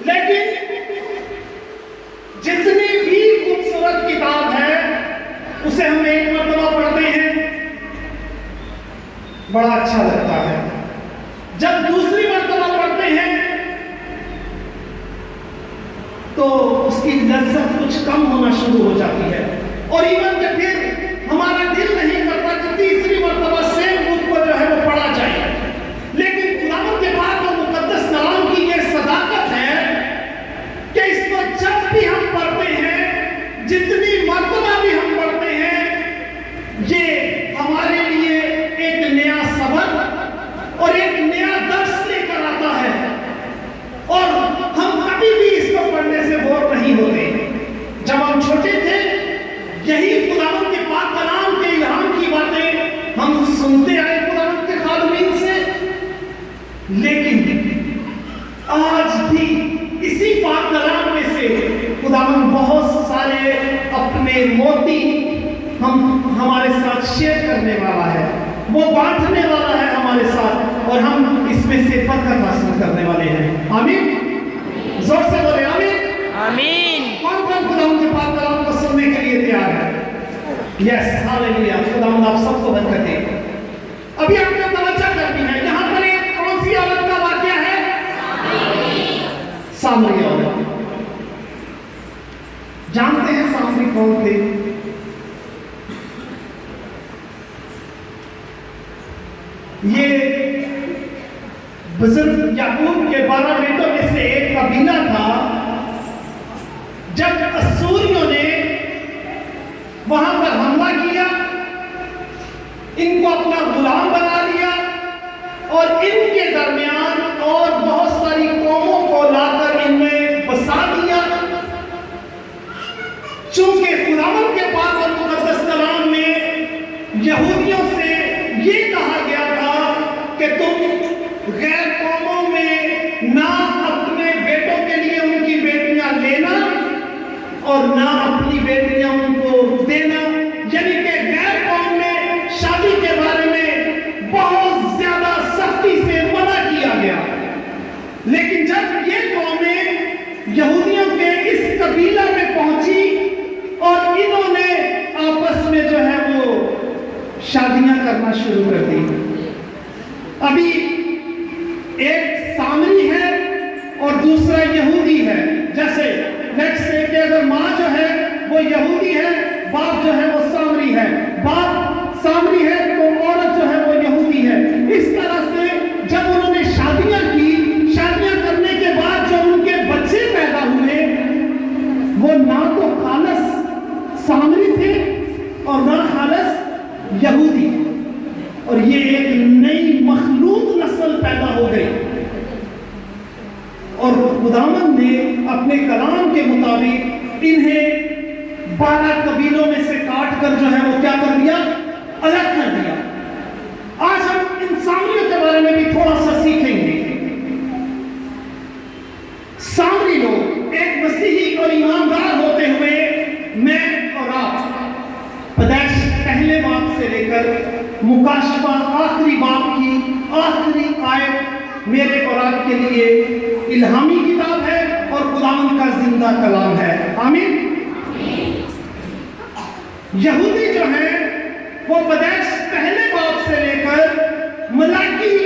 لیکن جتنی بھی خوبصورت کتاب ہے اسے ہم ایک مرتبہ پڑھتے ہیں، بڑا اچھا لگتا ہے، جب دوسری مرتبہ پڑھتے ہیں تو اس کی لذت کچھ کم ہونا شروع ہو جاتی ہے، اور ایون کہ پھر ہمارا دل نہیں کرتا کہ تیسری مرتبہ سیم بک کو جو ہے وہ پڑھا جائے۔ لیکن خداوند کے پاک اور مقدس کلام کی یہ صداقت ہے کہ اس کو جب بھی ہم پڑھتے ہیں، جتنی مرتبہ بھی ہم پڑھتے ہیں، یہ ہمارے لیے ایک نیا سبق اور ایک نیا درس لے کر آتا ہے، اور ہم کبھی بھی اس کو پڑھنے سے بور نہیں ہوتے۔ جب ہم چھوٹے تھے یہی خداوند کے پاک کلام کے الہام کی باتیں ہم سنتے آئے خداوند کے خادمین سے، لیکن آج بھی اسی پاک کلام میں سے خداوند بہت سارے اپنے موتی ہمارے ساتھ شیئر کرنے والا ہے، وہ بانٹنے والا ہے ہمارے ساتھ، اور ہم اس میں سے برکت حاصل کرنے والے ہیں۔ آمین، زور سے بولے آمین۔ آمین۔ کون کون خداوند کے پاک کلام کو سننے کے لیے تیار ہے؟ یس، ہاللیلویا، خداوند آپ سب کو برکت دے۔ ابھی آپ نے توجہ کرنی ہے، یہاں پر ایک کون سی عورت کا واقعہ ہے؟ سامری عورت۔ جانتے ہیں سامری کون تھے؟ یہ بزرگ یعقوب کے 12 بیٹوں میں سے ایک قبیلہ تھا۔ جب اسوریوں نے وہاں پر حملہ کیا، ان کو اپنا غلام بنا لیا، اور ان کے درمیان اور بہت ساری قوموں کو لا کر ان میں بسا دیا۔ چونکہ خداوند کے پاک اور مقدس کلام میں یہودیوں سے یہ کہا گیا تھا کہ تم غیر قوموں میں نہ اپنے بیٹوں کے لیے ان کی بیٹیاں لینا اور نہ اپنی بیٹیاں ان کو دینا، یعنی کہ غیر قوم میں شادی کے بارے میں بہت زیادہ سختی سے منع کیا گیا۔ لیکن جب یہ قومیں یہودیوں کے اس قبیلہ میں پہنچی اور انہوں نے آپس میں جو ہے وہ شادیاں کرنا شروع کر دی، ابھی ایک سامری ہے اور دوسرا یہودی ہے، جیسے لیٹس سے کہ اگر ماں جو ہے وہ یہودی ہے، باپ جو ہے وہ سامری ہے، باپ سامری ہے تو عورت جو ہے وہ یہودی ہے۔ اس طرح سے جب انہوں نے شادیاں کی، شادیاں کرنے کے بعد جو ان کے بچے پیدا ہوئے وہ نہ تو خالص سامری تھے اور نہ خالص یہودی، اور یہ ایک نئی مخلوط نسل پیدا ہو گئی۔ اور خداوند نے اپنے کلام کے مطابق انہیں 12 قبیلوں میں سے کاٹ کر جو ہے وہ کیا کر دیا؟ الگ کر دیا۔ آج ہم ان سامریوں کے بارے میں بھی تھوڑا سا سیکھیں گے۔ سامری لوگ ایک مسیحی اور ایماندار ہوتے ہوئے میں اور آپ پیدائش پہلے باب سے لے کر مکاشفہ آخری باب کی آخری آیت میرے اور آپ کے لیے الہامی کتاب ہے اور خداوند کا زندہ کلام ہے۔ آمین۔ یہودی جو ہیں وہ پیدائش پہلے باب سے لے کر ملاکی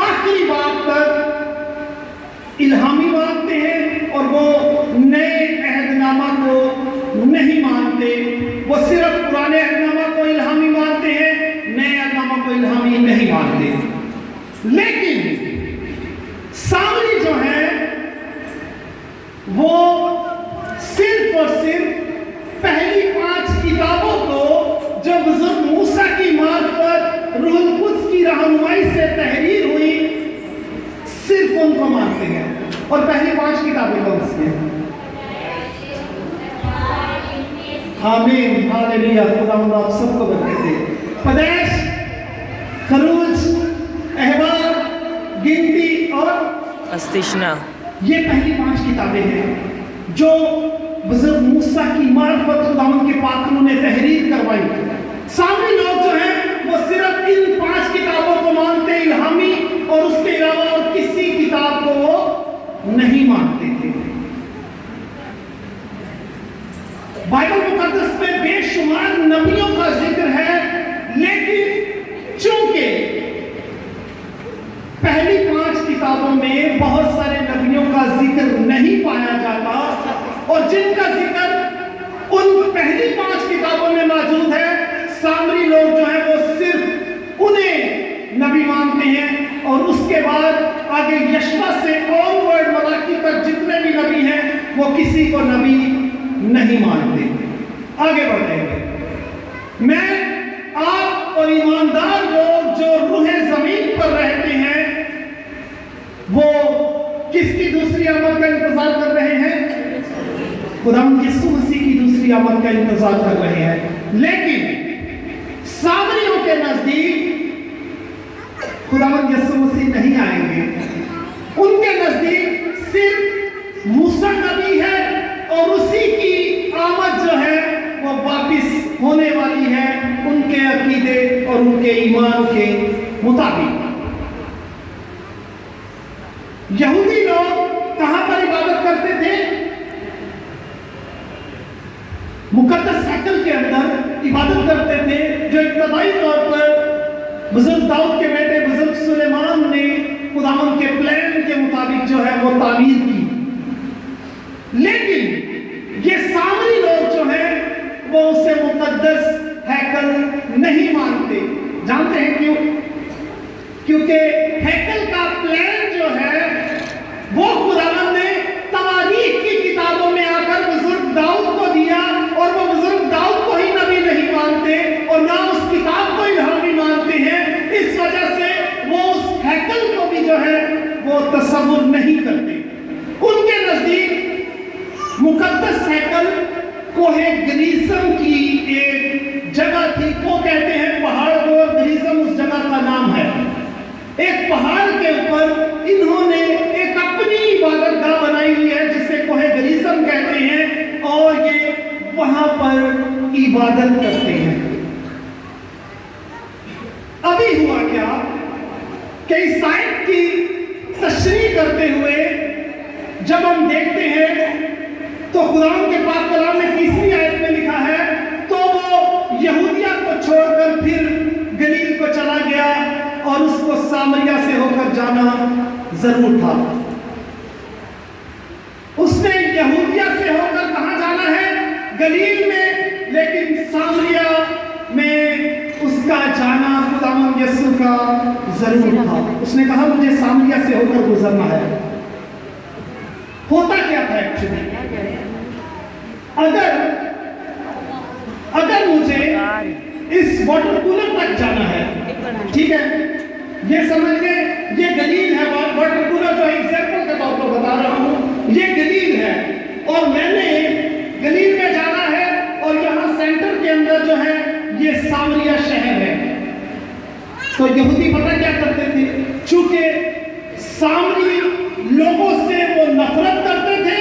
آخری باب تک الہامی مانتے ہیں، اور وہ نئے عہد نامہ کو نہیں مانتے، وہ صرف پرانے عہد نامہ کو الہامی مانتے ہیں، نئے عہد نامہ کو الہامی نہیں مانتے۔ لیکن سامری جو ہیں وہ صرف اور صرف پہلی 5 کتابوں کو جو بزرگ موسیٰ کی معرفت روح القدس کی رہنمائی سے تحریر ہوئی، صرف ان کو مانتے ہیں۔ اور پہلی 5 کتابیں کون سی ہیں؟ آمین، ہاللیلویا، خداوند آپ سب کو برکت دے۔ پیدائش، خروج، احبار، گنتی اور استثنا، یہ پہلی 5 کتابیں ہیں جو بزرگ موسیٰ کی معرفت خداوند کے پاک نے تحریر کروائی۔ سامری لوگ جو ہیں وہ صرف ان 5 کتابوں کو مانتے الہامی، اور اس کے علاوہ اور کسی کتاب کو وہ نہیں مانتے تھے۔ शुमार नबियों का जिक्र है, लेकिन चूंकि पहली 5 किताबों में बहुत सारे नबियों का जिक्र नहीं पाया जाता, और जिनका जिक्र उन पहली 5 किताबों में मौजूद है, सामरी लोग जो है वो सिर्फ उन्हें नबी मानते हैं, और उसके बाद आगे यशवा से ऑनवर्ड मलाकी तक जितने भी नबी हैं वो किसी को नबी नहीं मानते। आगे बढ़ेंगे। मैं आप और ईमानदार लोग जो रूहे जमीन पर रहते हैं वो किसकी दूसरी आमद का इंतजार कर रहे हैं? खुदावंद यीशु मसीह की दूसरी आमद का इंतजार कर रहे हैं। लेकिन सामरियों के नजदीक खुदावंद यीशु मसीह नहीं आएंगे। उनके नजदीक सिर्फ मूसा नबी है, और उसी की आमद जो है वो वापिस होने वाली है उनके अकीदे और उनके ईमान के मुताबिक। यहूदी लोग कहां पर इबादत करते थे? मुकद्दस हैकल के अंदर इबादत करते थे, जो इब्तदाई तौर पर बुजुर्ग दाऊद के बेटे बुजुर्ग सुलेमान ने खुदावंद के प्लान के मुताबिक जो है वो तामीर की। लेकिन ये सामरी लोग जो हैं वो उसे मुकद्दस हैकल नहीं मानते। जानते हैं क्यों? क्योंकि हैकल का प्लान जो है वो खुदावंद ने तवारीख की किताबों में आकर बुजुर्ग दाऊद को दिया, और वो बुजुर्ग दाऊद को ही नबी नहीं मानते और ना उस किताब को इल्हामी मानते हैं। इस वजह से वो उस हैकल को भी जो है वो तसव्वुर नहीं करते। उनके नजदीक मुकद्दस हैकल कोहे गरीज़म की एक जगह थी। को कहते हैं पहाड़ को, गरीज़म उस जगह का नाम है। एक पहाड़ के ऊपर इन्होंने एक अपनी इबादतगाह बनाई हुई है जिसे कोहे गरीज़म कहते हैं, और ये वहां पर इबादत करते हैं। अभी हुआ क्या कि इस आयत की तशरीह करते हुए जब हम देखते हैं तो कुरान के पाक कलाम में 3री आयत में लिखा है, तो वो यहूदिया को छोड़कर फिर गलील को चला गया, और उसको सामरिया से होकर जाना जरूर था। उसने यहूदिया से होकर कहां जाना है? गलील में। लेकिन सामरिया में उसका जाना खुदावंद यीशु का जरूर था। उसने कहा मुझे सामरिया से होकर गुजरना है। होता क्या था एक्चुअली? अगर मुझे इस वाटर कूलर तक जाना है, ठीक है, ये समझ ले ये गलील है। वाटर कूलर जो एग्जाम्पल के तौर पर बता रहा हूं, ये गलील है, और मैंने गलील में जाना है, और यहां सेंटर के अंदर जो है ये सामरिया शहर है। तो यहूदी पता क्या करते थे? चूंकि सामरी लोगों से वो नफरत करते थे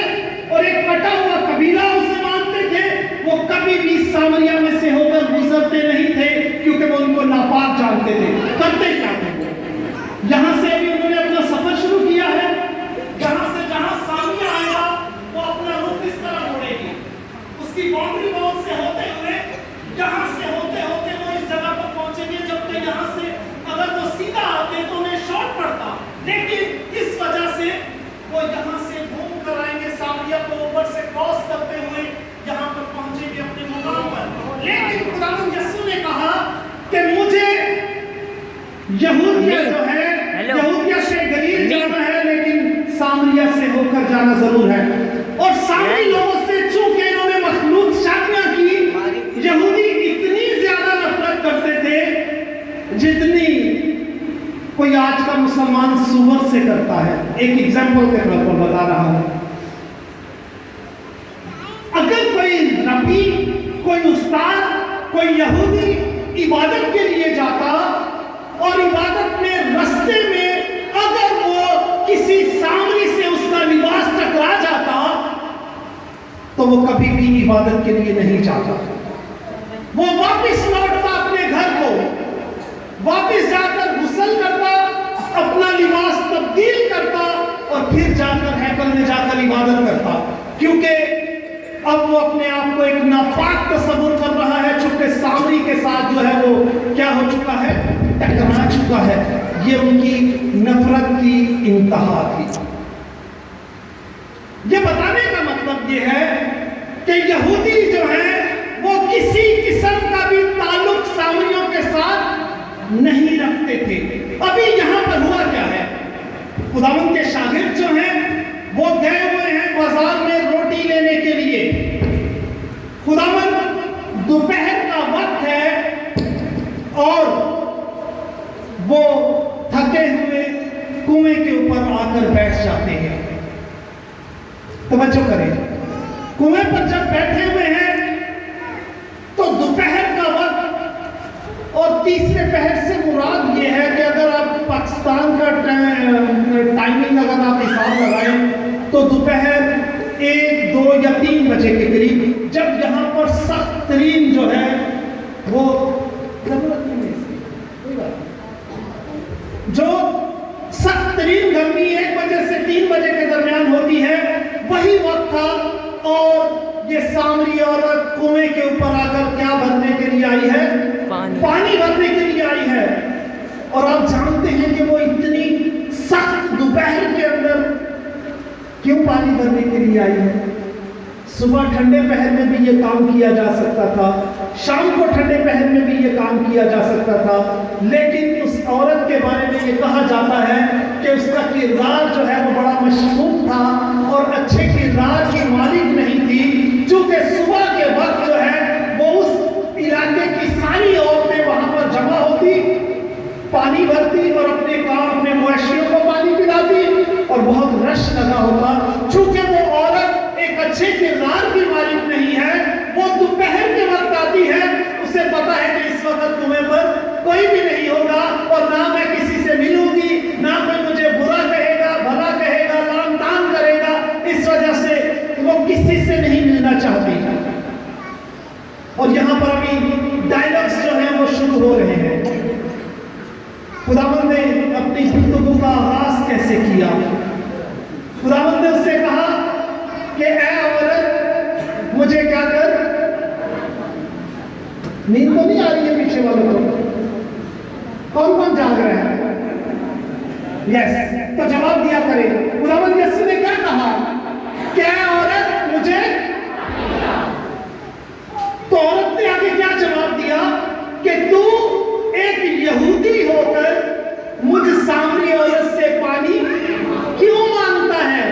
और एक कटा हुआ कबीला उसे मानते थे, वो कभी भी सामरिया में से होकर गुजरते नहीं थे, क्योंकि वो उनको नापाक जानते थे। करते क्या थे? यहां से अभी उन्होंने अपना सफर शुरू किया है। यहां से जहां सामरिया आएगा वो अपना रुख इस तरह मोड़ेगी, उसकी बाउंड्री वॉल से होते हुए यहां से होते होते वो इस जगह पर पहुंचेंगे, जबकि यहां से अगर वो सीधा आते तो उन्हें शॉर्ट पड़ता, लेकिन इस वजह से वो यहां से घूम कर आएंगे, सामरिया को ऊपर से क्रॉस करते हुए यहां पर पहुंचेंगे अपने मुकाम पर। लेकिन खुदावंद यीशु ने कहा कि मुझे यहूदिया जो है, यहूदिया से गलील जाना है, लेकिन सामरिया से होकर जाना जरूर है। और सामरी लोगों से चूंकि इन्होंने मखलूत शादियां की, यहूदी इतनी ज्यादा नफरत करते थे जितनी कोई आज का मुसलमान सुअर से करता है। एक एग्जाम्पल के तौर पर बता रहा हूं। अगर कोई नबी, कोई उस्ताद, कोई यहूदी इबादत के लिए जाता और इबादत में रास्ते में अगर वो किसी सामरी से उसका लिबास टकरा जाता तो वो कभी भी इबादत के लिए नहीं जाता। वो वापस लौटता अपने घर को, वापस जाकर गुस्ल करता, अपना लिबास तब्दील करता और फिर जाकर हैकल में जाकर इबादत करता। क्योंकि اب وہ اپنے آپ کو ایک ناپاک تصور کر رہا ہے، چونکہ سامری کے ساتھ جو ہے وہ کیا ہو چکا ہے، ٹکرا چکا ہے۔ یہ ان کی نفرت کی انتہا تھی۔ یہ بتانے کا مطلب یہ ہے کہ یہودی جو ہیں وہ کسی قسم کا بھی تعلق سامریوں کے ساتھ نہیں رکھتے تھے۔ ابھی یہاں پر ہوا کیا ہے، خداوند کے شاگرد جو ہیں وہ گئے ہوئے ہیں بازار میں روٹی لینے کے لیے۔ خداوند دوپہر کا وقت ہے اور وہ تھکے ہوئے کنویں کے اوپر آ کر بیٹھ جاتے ہیں۔ توجہ کریں، کنویں پر جب بیٹھے ہوئے ہیں تو دوپہر کا وقت، اور تیسرے پہر سے مراد یہ ہے کہ اگر آپ پاکستان کا ٹائمنگ اگر آپ حساب لگائیں تو دوپہر 1، 2 یا 3 بجے کے قریب، جب یہاں پر سخت ترین جو ہے وہ ضرورت نہیں ہے، کوئی بات نہیں، جو سخت ترین گرمی 1 بجے سے 3 بجے کے درمیان ہوتی ہے، وہی وقت تھا۔ اور یہ سامری عورت کنویں کے اوپر آ کر کیا بھرنے کے لیے آئی ہے، پانی بھرنے کے لیے آئی ہے۔ اور آپ جانتے ہیں کہ وہ اتنی سخت دوپہر کے اندر کیوں پانی بھرنے کے لیے آئی ہے؟ صبح ٹھنڈے پہر میں بھی یہ کام کیا جا سکتا تھا، شام کو ٹھنڈے پہر میں بھی یہ کام کیا جا سکتا تھا، لیکن اس عورت کے بارے میں یہ کہا جاتا ہے کہ اس کا کردار جو ہے وہ بڑا مشکوک تھا اور اچھے کردار کی مالک نہیں تھی، چونکہ صبح کے وقت جو ہے وہ اس علاقے کی ساری عورتیں وہاں پر جمع ہوتی، پانی بھرتی اور اپنے کام اپنے مویشیوں کو پانی پلاتی، اور بہت رش لگا ہوتا۔ چونکہ وہ عورت ایک اچھے کردار کی مالک نہیں ہے، وہ دوپہر کے وقت آتی ہے، اسے پتا ہے کہ اس وقت کنویں پر کوئی بھی نہیں ہوگا اور نہ میں کسی سے ملوں گی، نہ کوئی مجھے برا کہے گا، بھلا کہے گا، لام تان کرے گا، اس وجہ سے وہ کسی سے نہیں ملنا چاہتی۔ اور یہاں پر ابھی ڈائلاگز جو ہیں وہ شروع ہو رہے ہیں۔ خداوند نے اپنی گفتگو کا آغاز کیسے کیا؟ خداوند نے اس سے کہا کہ اے عورت مجھے کیا کر، نیند تو نہیں آ رہی ہے پیچھے والوں کو؟ کون کون جاگ رہے ہیں؟ یس، تو جواب دیا کرے۔ خداوند یسوع نے کیا کہا کہ اے عورت مجھے، تو عورت نے آگے کیا جواب دیا کہ تو ایک یہودی ہو کر مجھ سامری عورت سے پانی کیوں مانگتا ہے؟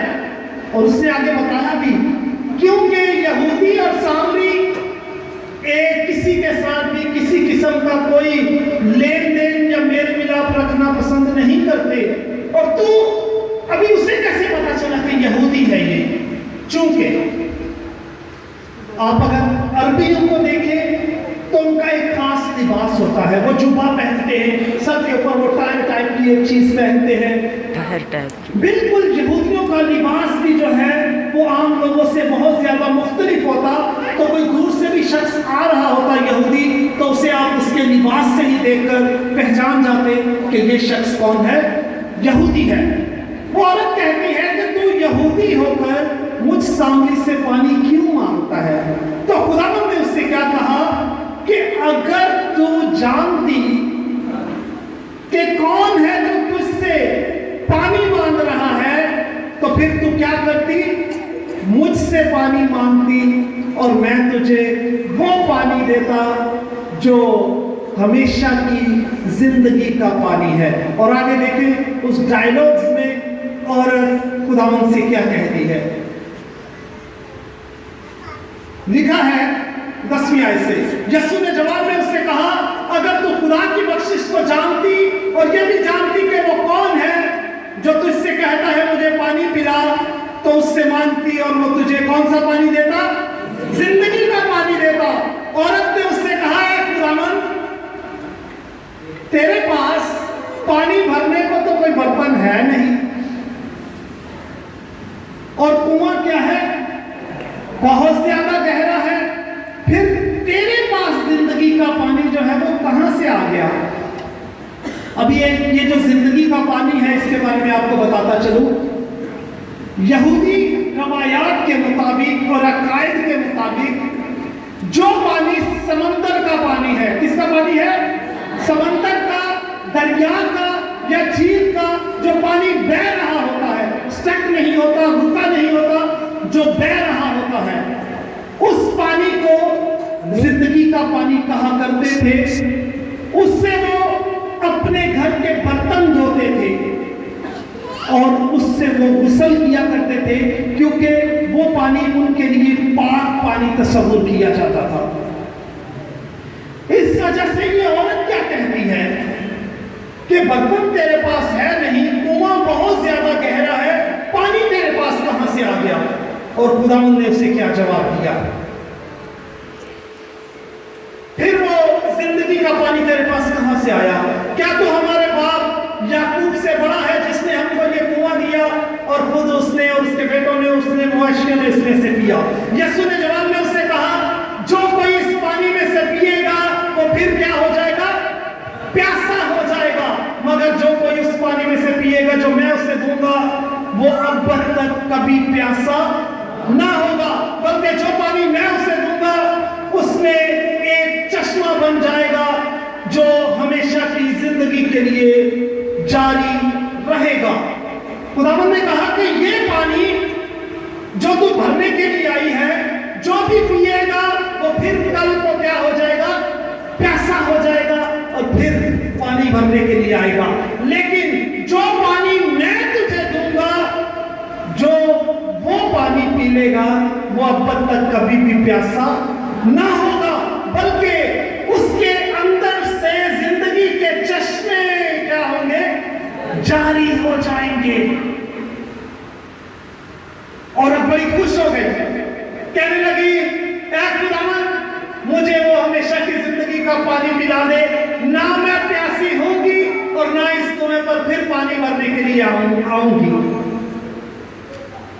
اور اس نے آگے بتایا بھی، کیونکہ یہودی اور سامری ایک کسی کے ساتھ بھی کسی قسم کا کوئی لین دین یا میل ملاپ رکھنا پسند نہیں کرتے۔ اور تو ابھی اسے کیسے پتا چلا کہ یہودی ہے یہ؟ چونکہ آپ اگر عربیوں کو دیکھیں تو ان کا ایک خاص لباس ہوتا ہے، وہ جبہ پہنتے ہیں، سر کے اوپر وہ ٹائپ کی ایک چیز پہنتے ہیں۔ بالکل یہودیوں کا لباس بھی جو ہے وہ عام لوگوں سے بہت زیادہ مختلف ہوتا، تو کوئی دور سے بھی شخص آ رہا ہوتا یہودی تو اسے آپ اس کے لباس سے ہی دیکھ کر پہچان جاتے کہ یہ شخص کون ہے، یہودی ہے۔ وہ عورت کہتی ہے کہ تو یہودی ہو کر مجھ سامری سے پانی کیوں مانگتا ہے؟ تو خداوند نے اس سے کیا کہا کہ اگر تو جانتی کہ کون ہے جو تجھ سے پانی مانگ رہا ہے تو پھر تو کیا کرتی، مجھ سے پانی مانگتی اور میں تجھے وہ پانی دیتا جو ہمیشہ کی زندگی کا پانی ہے۔ اور آگے دیکھیں اس ڈائلاگز میں عورت خداوند سے کیا کہتی ہے، لکھا ہے 10ویں آیت سے، یسوع نے جواب میں اس سے کہا اگر تو خدا کی بخشش کو جانتی اور یہ بھی جانتی کہ وہ کون ہے جو تجھ سے کہتا ہے مجھے پانی پلا، تو اس سے مانگتی اور وہ تجھے کون سا پانی دیتا، زندگی کا پانی دیتا۔ عورت نے اس سے کہا اے خداوند تیرے پاس پانی بھرنے کو تو کوئی برتن ہے نہیں، اور کنواں کیا ہے، بہت زیادہ گہرا ہے، پھر تیرے پاس زندگی کا پانی جو ہے وہ کہاں سے آ گیا؟ اب یہ جو زندگی کا پانی ہے اس کے بارے میں آپ کو بتاتا چلوں۔ یہودی روایات کے مطابق اور عقائد کے मुताबिक जो पानी समंदर का पानी है, किसका पानी है? समंदर का, दरिया का या झील का जो पानी बह रहा होता है, स्टक नहीं होता, रुका नहीं होता, जो बह रहा होता है, उस पानी को जिंदगी का पानी कहा करते थे। उससे वो अपने घर के बर्तन धोते थे और उससे वो गुस्ल किया करते थे, क्योंकि वो पानी उनके लिए पाक पानी तस्वुर किया जाता था। इस वजह से ये औरत क्या कहती है कि बर्तन तेरे पास है नहीं, कुआं बहुत ज्यादा गहरा है, पानी तेरे पास कहां से आ गया? और खुदावंद ने उसे क्या जवाब दिया? फिर वो जिंदगी का पानी तेरे पास कहां से आया? क्या तू हमारे बाप याकूब से बड़ा है जिसने हमको ये कुआं दिया और खुद उसने और उसके बेटों ने, उसने मवेशियों ने इसमें से पिया? यीशु ने जवाब में उससे कहा, जो कोई इस पानी में से पिएगा वो फिर क्या हो जाएगा? प्यासा हो जाएगा, मगर जो कोई उस पानी में से पिएगा जो मैं उसे दूंगा वो अब तक कभी प्यासा ना होगा, बल्कि जो पानी मैं उसे दूंगा उसमें एक चश्मा बन जाएगा जो हमेशा की जिंदगी के लिए जारी रहेगा। खुदावंद ने कहा कि ये पानी जो तू भरने के लिए आई है, जो भी पिएगा वो फिर कल को क्या हो जाएगा? प्यासा हो जाएगा और फिर पानी भरने के लिए आएगा। लेकिन जो पानी मैं तुझे दूंगा, जो वो पानी पी लेगा वो अब तक कभी भी प्यासा ना होगा, बल्कि उसके अंदर से जिंदगी के चश्मे क्या होंगे? जारी हो जाएंगे। और अब बड़ी खुश हो गई, कहने लगी, ऐ खुदावंद, मुझे वो हमेशा की जिंदगी का पानी पिला दे, ना मैं प्यासी होंगी और ना इस कुएं पर फिर पानी भरने के लिए आऊंगी।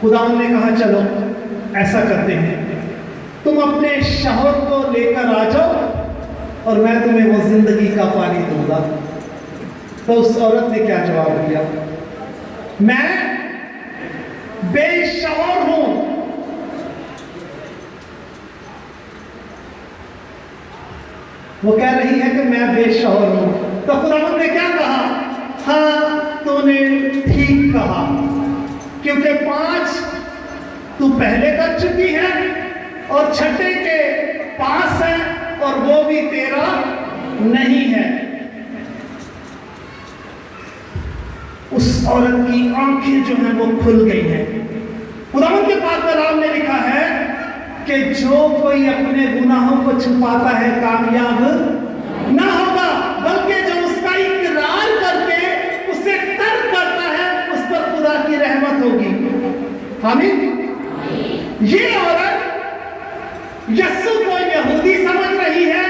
खुदावंद ने कहा, चलो ऐसा करते हैं, तुम अपने शौहर को लेकर आ जाओ और मैं तुम्हें वो जिंदगी का पानी दूंगा। तो उस औरत ने क्या जवाब दिया? मैं बेशौहर हूं। वो कह रही है कि मैं बेशौहर हूं। तो खुदावंद ने क्या कहा? हाँ, तूने ठीक कहा, क्योंकि 5 तू पहले कर चुकी है और छठे के पास है और वो भी तेरा नहीं है। उस औरत की आंखें जो हैं वो खुल गई हैं। खुदावंद के पाक कलाम में लिखा है कि जो कोई अपने गुनाहों को छुपाता है कामयाब ना होगा, बल्कि जो उसका इकरार करके उसे तर्क करता है उस पर खुदा की रहमत होगी। आमीन। ये औरत यीशु को यहूदी समझ रही है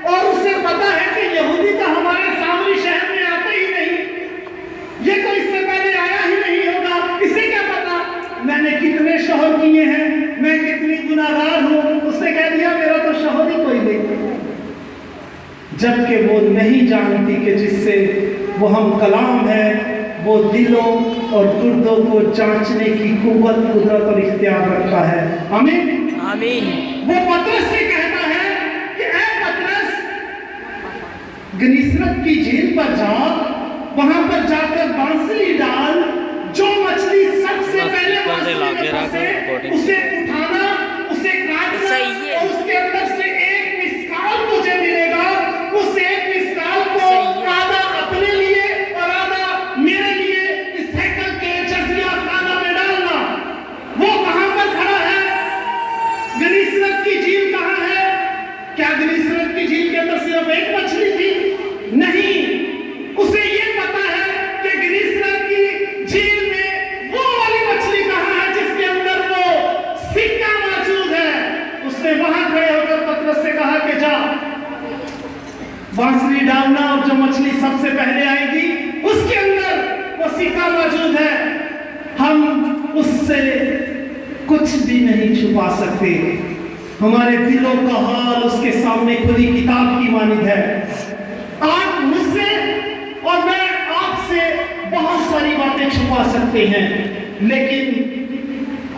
और उसे पता है कि यहूदी तो हमारे सामने शहर में आते ही नहीं, ये तो इससे पहले आया ही नहीं होगा, इसे क्या पता मैंने कितने शौहर किए हैं, मैं कितनी गुनाहगार हूं। उसने कह दिया मेरा तो शौहर ही कोई नहीं, जबकि वो नहीं जानती कि जिससे वो हम कलाम है वो दिलों और गुर्दों को जांचने की कुव्वत, कुदरत और इख्तियार रखता है। आमीन। आमीन। वो पतरस से कहता है कि ऐ पतरस, गनीसरत की झील पर जा, वहां पर जाकर बांसुरी डाल, जो मछली सबसे पहले बांसुरी में फंसे उसे उठाना, उसे काटना और उसके अंदर से एक मिस्काल तुझे मिलेगा। उस एक मिस्काल को आधा अपने लिए और आधा मेरे लिए इस हैकल के जजिया खाना में डालना। वो कहां पर खड़ा है? गनीसरत की झील कहां है? क्या गनीसरत की झील के अंदर सिर्फ एक मछली थी? नहीं, उसे ये पता है कि गनीसरत की झील में वो वाली मछली कहां है जिसके अंदर वो सिक्का मौजूद है। उसने वहां खड़े होकर पतरस से कहा कि जा बांसुरी डालना और जो मछली सबसे पहले आएगी उसके अंदर वो सिक्का मौजूद है। हम उससे कुछ भी नहीं छुपा सकते। हमारे दिलों का हाल उसके सामने खुली किताब की मानिंद है। आप मुझसे और मैं आपसे बहुत सारी बातें छुपा सकते हैं, लेकिन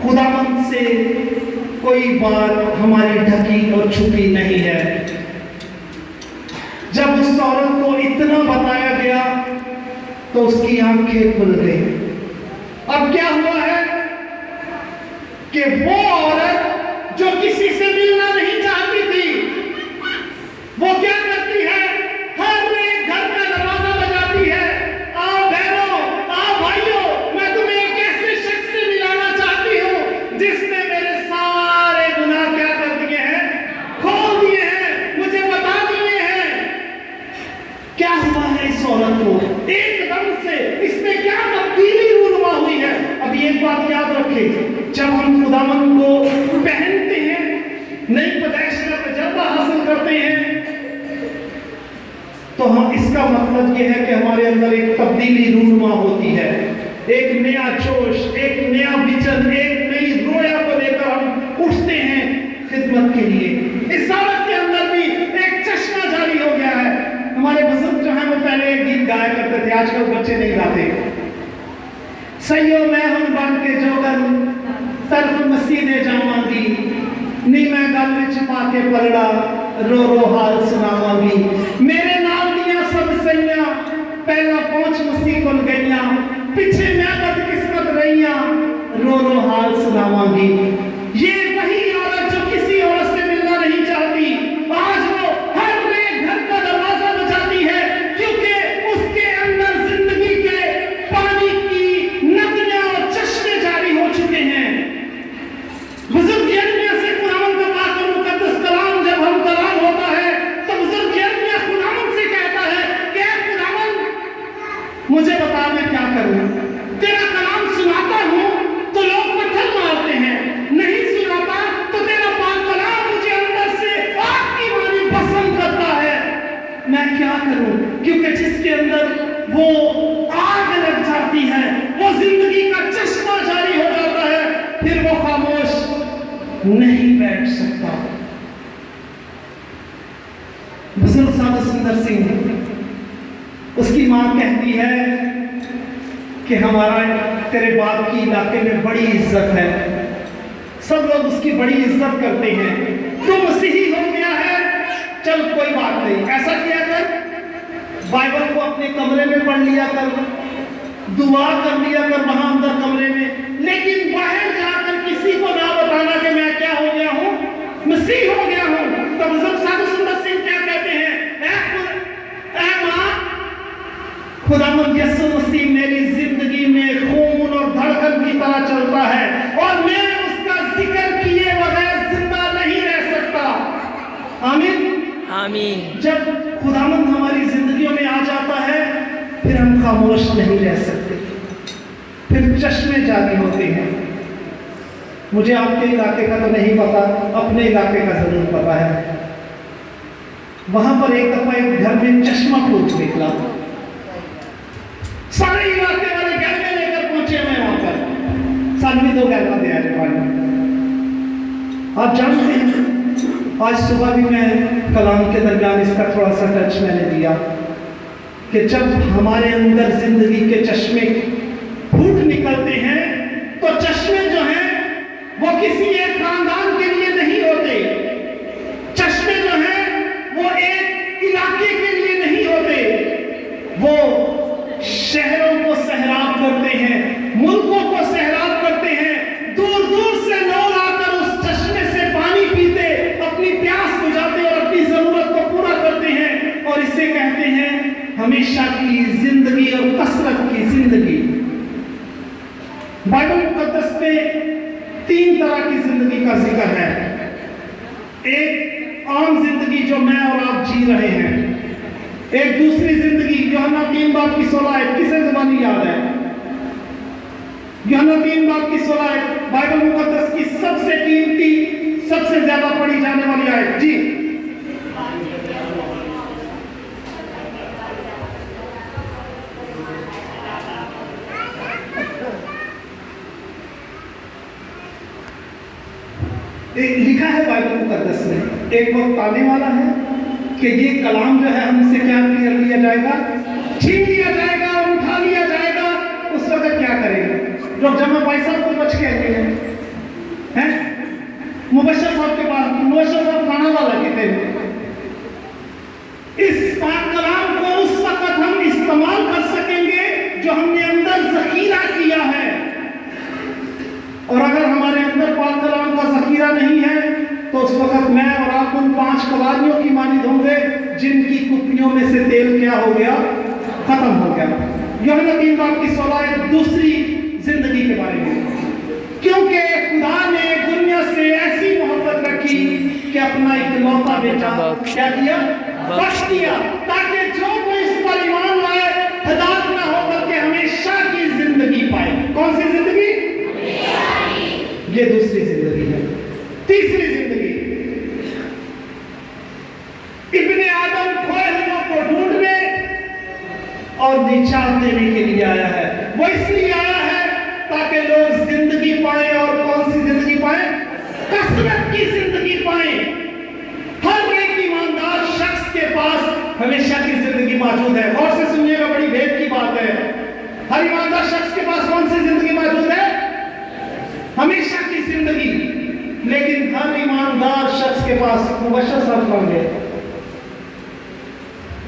खुदावंद से कोई बात हमारी ढकी और छुपी नहीं है। जब उस औरत को इतना बताया गया तो उसकी आंखें खुल गई। अब क्या हुआ है कि वो औरत जो किसी से मिलना नहीं चाहती थी, वो क्या करती है, हर एक घर का दरवाजा बजाती है, आओ बहनों, आओ भाइयों, मैं तुम्हें एक ऐसे शख्स से मिलाना चाहती हूं जिसने मेरे सारे गुनाह क्या कर दिए हैं, खोल दिए हैं, मुझे बता दिए हैं। क्या हुआ है इस औरत को? एकदम से इसमें क्या तब्दीली रूनुमा हुई है। अब एक बात याद रखें, जब हम खुदावंद को पहनते हैं, नई पैदाइश का तजर्बा हासिल करते हैं, तो हम इसका मतलब यह है कि हमारे अंदर एक तब्दीली रूनुमा होती है, एक नया जोश, एक नया विजन, एक नई रोया को लेकर हम उठते हैं खिदमत के लिए। इस औरत के अंदर भी एक चश्मा जारी हो गया है। हमारे बुजुर्ग जो हैं वो पहले एक गीत गाया करते थे, आजकल बच्चे नहीं गाते। सैयो मैं हम बन के जोगन तरफ मसीदे जावांगी, नी मैं गल विच पाके पलड़ा रो रो हाल सुनावांगी। मेरे नाल दियां सब सैया पहला पहुंच मसीह कोल गईयां, पीछे मैं बदकिस्मत रहियां रो रो हाल सुनावांगी। ये वही औरत जो किसी औरत से मिलना नहीं चाहती, आज वो हर एक घर का दरवाजा बजाती है, क्योंकि उसके अंदर जिंदगी के पानी की नदियां और चश्मे जारी हो चुके हैं। बुजुर्ग यिर्मयाह से खुदावंद का पाक और मुकद्दस कलाम जब हम कलाम होता है तो बुजुर्ग यिर्मयाह खुदावंद से कहता है कि ऐ खुदावंद मुझे बता मैं क्या करूं। तेरा कलाम सुनाता हूं तो लोग पत्थर मारते हैं, नहीं सुनाता तो तेरा पाक कलाम मुझे अंदर से आग की मानी पसंद करता है। मैं क्या करूं? क्योंकि जिसके अंदर वो आग लग जाती है, वो जिंदगी का चश्मा जारी हो जाता है, फिर वो खामोश नहीं बैठ सकता। बुजुर्ग साधु सुंदर सिंह, उसकी मां कहती है कि हमारा तेरे बाप की इलाके में बड़ी इज्जत है, सब लोग उसकी बड़ी इज्जत करते हैं, तू मसीही हो गया है, चल कोई बात नहीं, ऐसा किया कर, बाइबल को अपने कमरे में पढ़ लिया कर, दुआ कर लिया कर वहां अंदर कमरे में, लेकिन बाहर जाकर किसी को ना बताना कि मैं क्या हो गया हूं, मसीह हो गया हूं। तो बुजुर्ग साधु सुंदर सिंह क्या कहते हैं, ऐ मां, खुदावंद यीशु मसीह मेरी जिंदगी में खून और धड़कन की तरह चलता है और मैं उसका जिक्र किए बगैर जिंदा नहीं रह सकता। आमीन आमीन। जब खुदावंद हमारी जिंदगियों में आ जाता है फिर हम खामोश नहीं रह सकते, फिर चश्मे जारी होते हैं। मुझे आपके इलाके का तो नहीं पता, अपने इलाके का जरूर पता है। वहां पर एक दफा एक घर में चश्मा फूट निकला, सारे इलाके वाले गैलवे लेकर पहुंचे मैं वहां पर, साल में 2 गैलवा दिया जापान। आप जानते हैं आज सुबह भी मैं कलाम के दरमियान इसका थोड़ा सा टच मैंने दिया कि जब हमारे अंदर जिंदगी के चश्मे फूट निकलते हैं तो चश्मे जो हैं वो किसी एक खानदान के लिए नहीं होते, चश्मे जो हैं वो एक इलाके के लिए नहीं होते, वो शहरों को सहराब करते हैं, मुल्कों को सहराब करते हैं। दूर दूर से लोग आकर उस चश्मे से पानी पीते, अपनी प्यास बुझाते और अपनी जरूरत को पूरा करते हैं, और इसे कहते हैं हमेशा की जिंदगी और कसरत की जिंदगी। बाइबल मुकद्दस में 3 तरह की जिंदगी का जिक्र है। एक आम जिंदगी जो मैं और आप जी रहे हैं, एक दूसरी जिंदगी यूहन्ना 3:16 किसे ज़बानी याद है? यूहन्ना 3:16 बाइबल मुकद्दस की सबसे कीमती, सबसे ज्यादा पढ़ी जाने वाली आयत। जी लिखा है बाइबल मुकद्दस में, एक वक्त आने वाला है कि ये कलाम जो है हमसे क्या कर लिया जाएगा, छीन लिया जाएगा, उठा लिया जाएगा। उस वक्त क्या करेंगे? लोग जमा भाई साहब को बच के हैं, मुबश्शिर साहब के पास, मुबश्शिर साहब खाना वाला के थे। इस पाक कलाम को उस वक्त हम इस्तेमाल कर सकेंगे जो हमने अंदर ज़खीरा किया है, और अगर हमारे अंदर पाक कलाम का ज़खीरा नहीं है तो उस वक्त मैं और आप उन 5 कवारियों की मानिद होंगे जिनकी कुप्पियों में से तेल क्या हो गया, खत्म हो गया। यूहन्ना 3 बाब की 16 दूसरी जिंदगी के बारे में, क्योंकि खुदा ने दुनिया से ऐसी मोहब्बत रखी कि अपना इकलौता बेटा क्या किया, बख्श दिया, ताकि जो कोई इस पर ईमान लाए हदायत ना हो बल्कि हमेशा की जिंदगी पाए। कौन सी जिंदगी? ये दूसरी जिंदगी है। तीसरी जिंदगी, इब्ने आदम खोए हुओं को ढूंढने और निजात देने के लिए आया है। वो इसलिए आया है ताकि लोग जिंदगी पाए, और कौन सी जिंदगी पाए? कसरत की जिंदगी पाए। हर एक ईमानदार शख्स के पास हमेशा की जिंदगी मौजूद है। गौर से सुनिएगा, बड़ी भेद की बात है। हर ईमानदार शख्स के पास कौन सी जिंदगी मौजूद है? हमेशा की जिंदगी। लेकिन हर ईमानदार शख्स के पास मुबश्शिर साहब कौन है?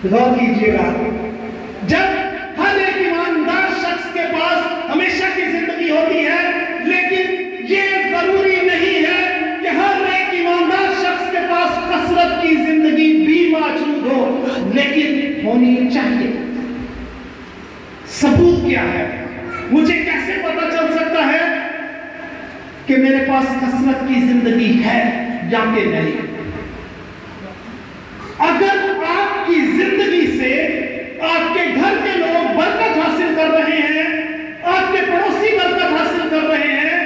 गौर कीजिएगा, जब हर एक ईमानदार शख्स के पास हमेशा की जिंदगी होती है, लेकिन ये जरूरी नहीं है कि हर एक ईमानदार शख्स के पास कसरत की जिंदगी भी मौजूद हो, लेकिन होनी चाहिए। सबूत क्या है? मुझे कैसे पता चल सकता है कि मेरे पास कसरत की जिंदगी है या कि नहीं? अगर आपकी जिंदगी से आपके घर के लोग बरकत हासिल कर रहे हैं, आपके पड़ोसी बरकत हासिल कर रहे हैं,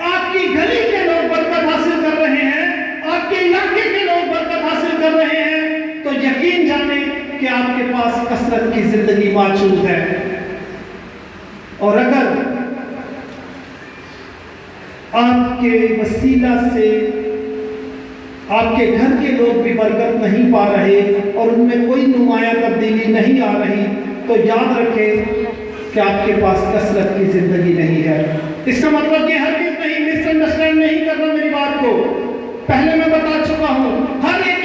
आपकी गली के लोग बरकत हासिल कर रहे हैं, आपके इलाके के लोग बरकत हासिल कर रहे हैं, तो यकीन जाने कि आपके पास कसरत की जिंदगी मौजूद है। और अगर आपके वसीला से आपके घर के लोग भी बरकत नहीं पा रहे और उनमें कोई नुमाया तब्दीली नहीं आ रही, तो याद रखें कि आपके पास कसरत की जिंदगी नहीं है। इसका मतलब ये हरगिज़ नहीं, मिसअंडरस्टैंड नहीं करना मेरी बात को। पहले मैं बता चुका हूं, हर एक